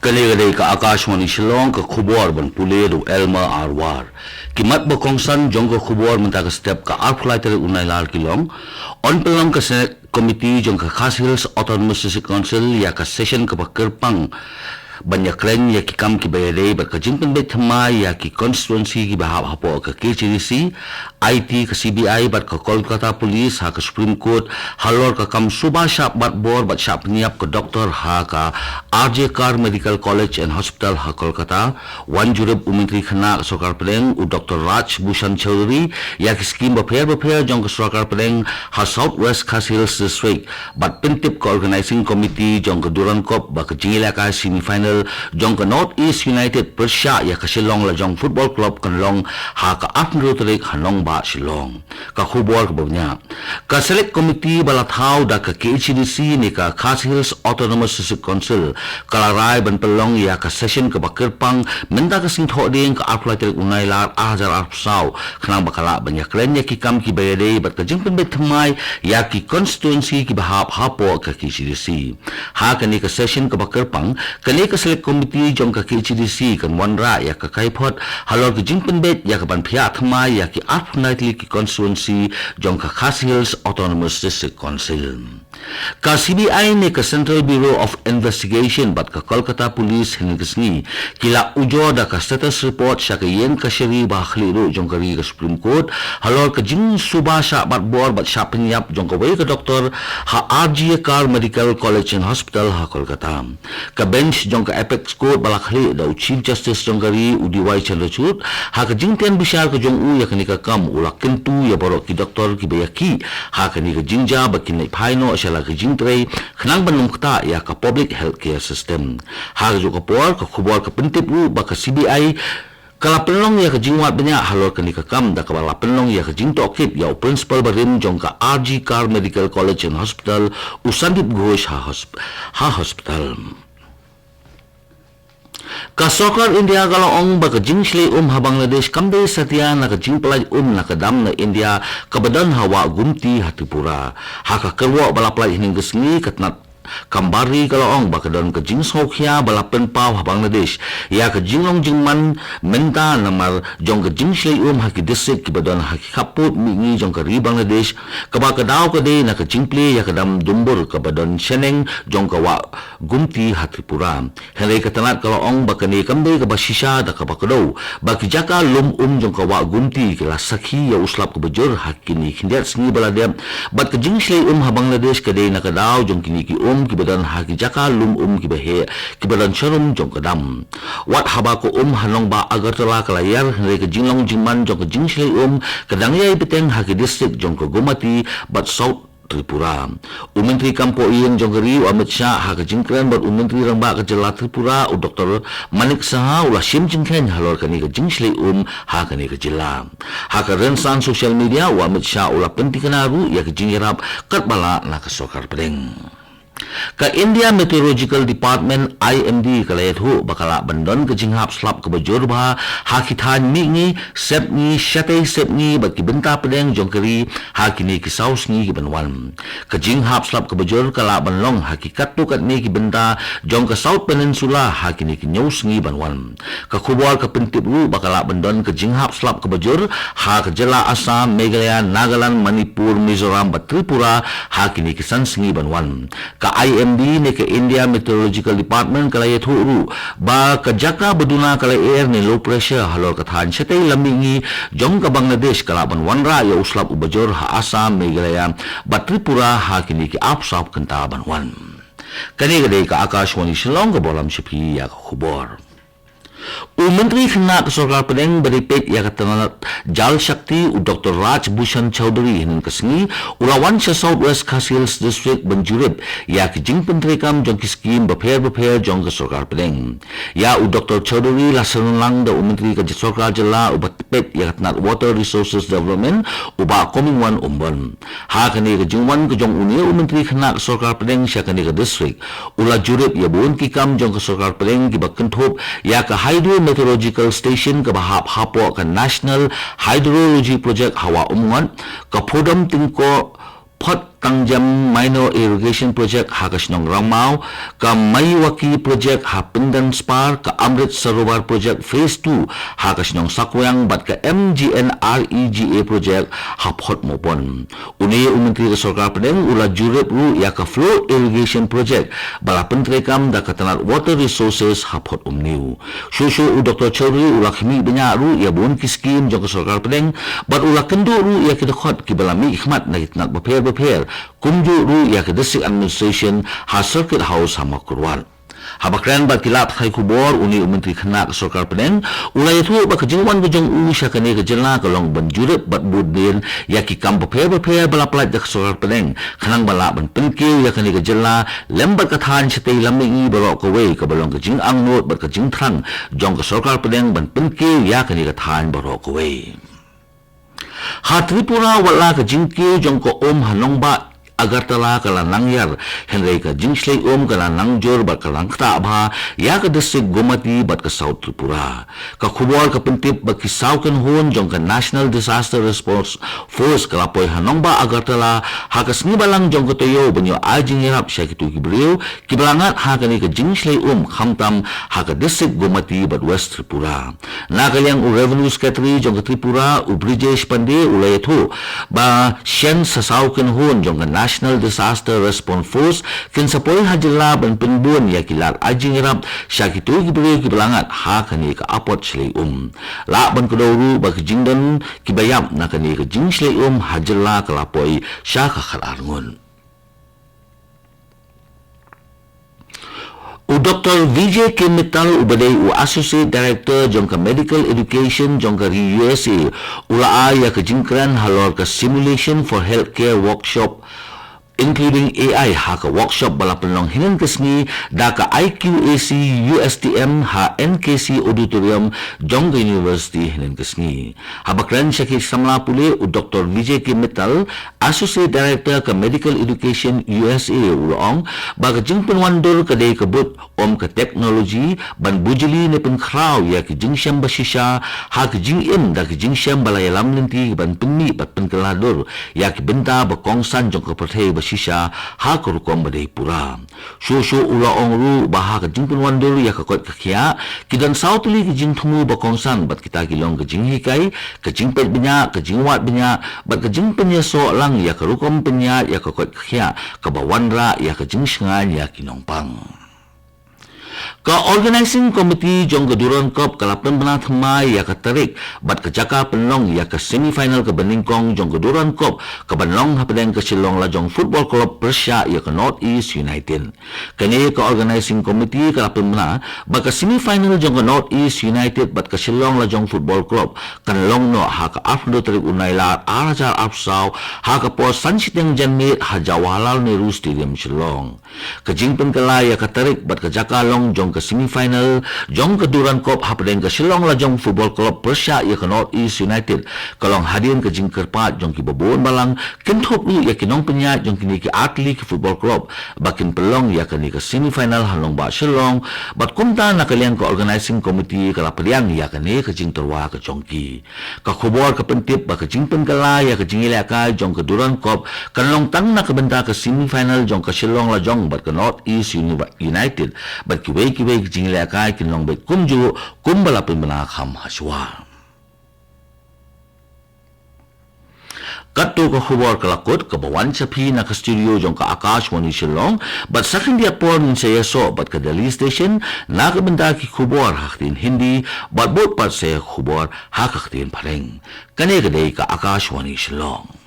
Kali-kali ka Akashwani Shillong ka khubor ban Puledo Elma Arwar. Kimat ba kongsan jong ka khubor menta ka step ka arpulai tere unai lar kilong. On pelang ka Senate Committee jong ka Khas Hills Autonomous Council ya ka session ka Kerpang. Banyak kren ya ki kam ki bayade ba ka jingpen bet thama ya ki constituency ki bahap hapo ka KCDC IT ka CBI bat ka Kolkata Police ha ka Supreme Court halor ka kam subasha bat bor bat syap niap ka doktor ha ka RJ Kar Medical College and Hospital ha Kolkata wan jurib umentri khana ka Sarkar Penang u Dr. Raj Bhushan Chaudhary ya ki scheme ba pher jong ka Sarkar Penang ha Southwest Khas Hills District bat pentip ka organizing committee jong ka Durankop ba ka jingila ka semi-final jong ka North East United Persya ya ka Shillong la jong football club kan long ha ka Afro Tarik Hanong ba Shillong ka khubor ka bawnya ka select committee balathaw da ka KHDC ni ka Khas Hills Autonomous Council kalaray ban pelong ya ka session ka Bakirpang menda ka singtho ding ka Afro Tarik unai lar ajar arsaw khanang bakala banyak klen ya ki kam ki bayade bat ka jingpen bet thamai ya ki constituency ki bahap hapo ka KHDC ha ka ni ka session ka Bakirpang kani ka select committee jong ka KHDC kan wanra ya ka kaipot halor ka jingpen bet ya ka ban phia thma ya ki arpnaitli ki constituency jong ka Khas Hills Autonomous District Council ka CBI ni ka Central Bureau of Investigation bat ka Kolkata Police hiningisni kila ujo da ka status report siya ka yen ka sheri ba khliru jong ka ri ka Supreme Court halor ka jing subasha bat bor bat siya penyap jong ka way ka doktor ha RJ Kar Medical College and Hospital ha Kolkata ka bench jong ka Apex Court balakhli da Chief Justice jong ka ri UDY Chandrachud ha ka jingtian bisyar ka jong u ya ka ni ka kam ulak kentu ya borok ki doktor ki bayaki ha ka ni ka jingja ba kinai phaino asala ka jingtray khnang banung kta ya ka public healthcare system ha ka jo ka por ka khubor ka pentip u ba ka CBI kala penlong ya ka jingwat banyak halor ka ni ka kam da ka bala penlong ya ka jingtokip ya principal barim jong ka RJ Kar Medical College and Hospital Usandip Ghosh ha hospital ka Sarkar India kalau ong ba ka jingsli ha Bangladesh kamde satya na ka jingpalaj na ka dam na India ka badan hawa gumti ha Tripura ha ka kerwa balapalaj hining gesngi katnat kambari kalau ong ba ka don ka jing sokhya balapen pau ha Bangladesh ya ka jinglong jingman menta namar jong ka jingsli ha ki district ki badan ha ki khaput mingi jong ka ri Bangladesh ka ba ka daw ka de na ka jingpli ya ka dam dumbur ka badan seneng jong ka wa gumti ha Tripura henry ka tanat kalau ong ba ka ni kamde ka ba shisha da ka ba ka do ba ki jaka lum jong ka wa gumti ki la sakhi ya uslap ka bajur ha kini khindiat sngi baladem ba ka jingsli ha Bangladesh ka de na ka daw jong kini ki ki badan haki jaka lum ki bahe ki badan sharum jong kadam wat haba ko hanong ba Agartala kalayar henry ka jinglong jingman jong ka jingsli kadang yai beteng haki district jong ka Gumati bat South Tripura Umentri Kampo Iyan Jonggeri Amit Shah ha ka jingkren bat umentri ramba ka jela Tripura u Dr. Manik Saha ula sim jingkren halor ka ni ka jingsli ha ka ni ka jela ha ka rensan social media u Amit Shah ula penti kanaru ya ka jingrap kat bala na ka Sarkar Penang ka India Meteorological Department IMD kalayat hu bakala bandon ke jinghap slap ke bajur bah hakitan mingi sepni syatay sepni bagi benta pedeng jongkeri hakini ki saus ni ki banwan ke jinghap slap ke bajur kala banlong hakikat tu kat ni ki benta jong ke South Peninsula hakini ki nyaus ni banwan ke khubor ke pentip ru bakala bandon ke jinghap slap ke bajur ha ke jela Assam Meghalaya Nagaland Manipur Mizoram bat Tripura hakini ki sansngi banwan ka IMD ni ke India Meteorological Department kalaya thuru ba ka jaka beduna kalay air ni low pressure halor kathan setay lamingi jong ka Bangladesh kalaban wanra ya uslap ubajor ha Assam Meghalaya bat Tripura ha kini ki apsap kentaban wan kani gade ka Akashwani Shillong ka bolam shipi ya ka khubor Menteri khana ka Sarkar Penang beripet ya katanat Jal Shakti u Dr. Raj Bhushan Chaudhary hining kasngi ulawan sa Southwest Khas Hills District banjurib ya ki jingpen trekam jong ki scheme bapher jong ka Sarkar Penang ya u Dr. Chaudhary lasan lang da Menteri ka Sarkar Jala u batpet ya katanat Water Resources Development u ba coming one umbon ha kani ka jingwan ka jong unia Menteri khana ka Sarkar Penang siya kani ka district ula jurib ya buon ki kam jong ka Sarkar Penang ki bakenthop ya ka Hydro Meteorological Station ke bahap hapo ke National Hydrology Project hawa umungan ke podam tingko pot Kangjam Minor Irrigation Project hakas nong Rangmau, ka Mayuwaki Project Hapindan Spar, ka Amrit Sarovar Project Phase 2 hakas nong Sakwang bat ka MGNREGA Project haphot mopon. Uni Menteri ke Sarkar Penang ula jurip ru ya ka Flow Irrigation Project bala Penteri Kam da Katanat Water Resources haphot umniu. Shushu u Dr. Chaudhry ula khimi benya ru ya bun ki scheme jong ke Sarkar Penang bat ula kendo ru ya ki dakhot ki bala mi ikhmat na kitnat beper kumju ru ya ke District Administration ha Circuit House ha Makurwan. Habakran bat kilap khai kubor uni Menteri Khana ke Sarkar Penang ulai thu ba kejingwan gejong u syakane ke jela kalong banjurip bat budin ya ki kam beper bala plat ke Sarkar Penang khanang bala ban penkiu ya kane ke jela lembat kathan chitei lamingi barok ke wei ke balong kejing angnot bat kejing thrang jong ke Sarkar Penang ban penkiu ya kane ke than barok ke wei. Ha Tripura wala ka jingki jong ko hanong ba Agartala kala nangyar Henry ka jingslay kala nangjor bat kalang kta ya ka District Gumati bat ka South Tripura ka khubor ka pentip bat ki Sauken Hon jong ka National Disaster Response Force kalapoy hanong ba Agartala ha ka snibalang jong ka toyo banyo ajing hirap siya kitu kibriyo kibalangat ha ka ni ka jingslay khamtam ha ka District Gumati bat West Tripura nakalyang u Revenue Secretary jong ka Tripura u Brijesh Pandey ulay ito ba siyan sa Sauken Hon jong ka National Disaster Response Force kinsapoy hajila ban penbun ya kilat ajing hirap siya kitu kibriyo kibalangat ha ka ni ka apot silay la ban kadawru ba kijingdan kibayam na ka ni ka jing silay hajila kalapoy siya kakarangon. U Dr. Vijay K. Mittal ubaday u Associate Director jong ka Medical Education jong ka USA ula ya ka jingkran halor ka Simulation for Healthcare Workshop including AI ha ka workshop bala penlong hingan kesni da ka IQAC USTM ha NKC Auditorium jong ka University hingan kesni habakran siya ki samla puli u Dr. Vijay K. Mittal Associate Director ka Medical Education USA ulong baga jing penwandur ka day kabut ka technology ban bujili ne penkraw ya ki jing siyam basisya ha ki jing da ki jing siyam balay alam linti ban penni bat penkelador ya ki benta bakongsan jong ka pertay shisha ha kurukom badai pura shushu ula ongru baha ka jingpun wandur ya ka kot kakia kidan sautuli ki jing thumu bakongsan bat kita kilong ka jing hikai ka jingpet benya ka jingwat benya bat ka jing penya so lang ya ka rukom penya ya ka kot kakia ka bawanra ya ka jing shngan ya kinongpang. Ka Organizing Committee jong ka Duran Cup kalapan banat hamay ya ka tarik bat ka jaka penlong ya ka semifinal ka Baningkong jong ka Duran Cup ka banlong hapadeng ka Shillong la jong Football Club Persia ya ka Northeast United. Kani ka Organizing Committee kalapan banat bat ka semifinal jong ka Northeast United bat ka Shillong la jong Football Club kanlong no ha ka afdo tarik unay la arajar apsaw ha ka po sansiteng janmit ha Jawaharlal Nehru Stadium Shillong. Ka jingpen kalaya ka tarik bat ka jaka long jong ka semifinal jong ka Duran Cup hapadeng ka Shillong la jong Football Club Persia ya ka Northeast United kalong hadian ka jing kerpat jong ki babuon balang kintop lu ya kinong penya jong kini ki Atli ki Football Club bakin pelong ya ka ni ka semifinal halong ba Shillong bat kumta na kalian ka Organizing Committee kalapaliang ya ka ni ka jing terwa ka jongki ka khobor ka pentip ba ka jing penkala ya ka jing ilaka jong ka Duran Cup kanlong tang na ka benta ka semifinal jong ka Shillong la jong bat ka Northeast United bat kiway kijingla kai kinlong bet kumju kumbala pimanakham haswa kato ka khubor kalakot ka bawan sapi na ka studio jong ka Akashwani Shillong bat sakin dia pon sa yeso bat ka Delhi station na ka benda ki khubor haktin Hindi bat bot pat sa khubor hakaktin pareng kane ka day ka Akashwani Shillong.